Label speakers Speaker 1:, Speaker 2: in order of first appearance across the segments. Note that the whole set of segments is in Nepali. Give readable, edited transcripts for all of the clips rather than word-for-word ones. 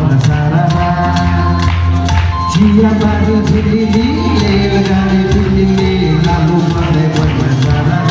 Speaker 1: भन्न सारा चिया बारी झिलिली रेलगाडी दिल्लीले लालु पर्दै भन्न सारा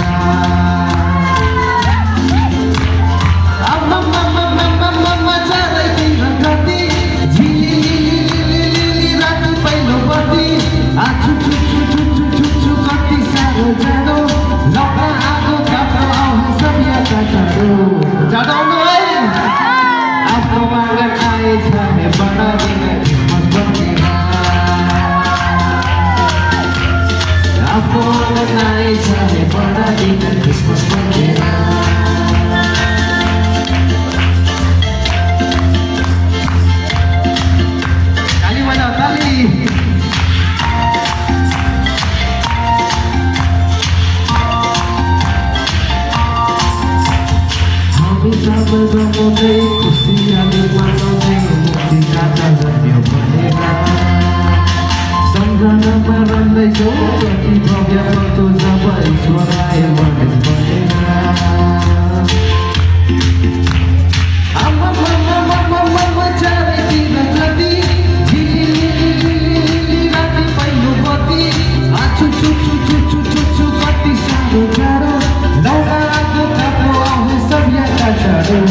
Speaker 1: सम्झनामा रन्दैछौ कति भव्य पर्छौ जब ईश्वराय मनेस बनेगा चारैतिर नदी झिलिली राति पहिलो बत्ती आछु छु छु छु छु छु छु कति साह्रो गाह्रो लौकाको तातो आउने सभ्यता छाडो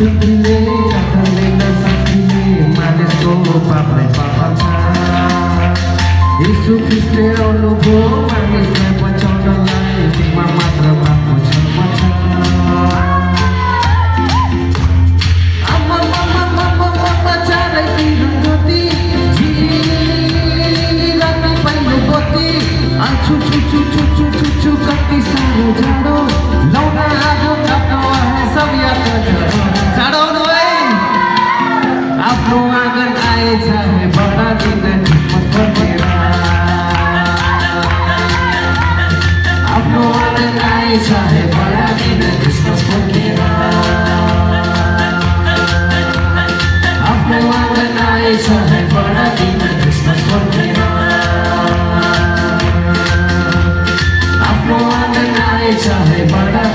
Speaker 1: बिग्रिने कथाले नसकिने मानिसको पापले पाप छ यीशु ख्रीष्टले आउनुभयो मानिसलाई बचाउनलाई तिमीमा मात्र पापको क्षमा छ चारैतिर गति झिलिली राति पहिलो बत्ती आछु छु छु छु छु छु छु कति साह्रो जाडो लौना आगो तातो सभ्यता छाडो आफ्नो आँगन आएछ हे बडा दिन क्रिसमस फर्केर आफ्नो आँगन आएछ हे बडा दिन क्रिसमस फर्केर आफ्नो आँगन आएछ हे बडा दिन क्रिसमस फर्केर आफ्नो आँगन आएछ हे बडा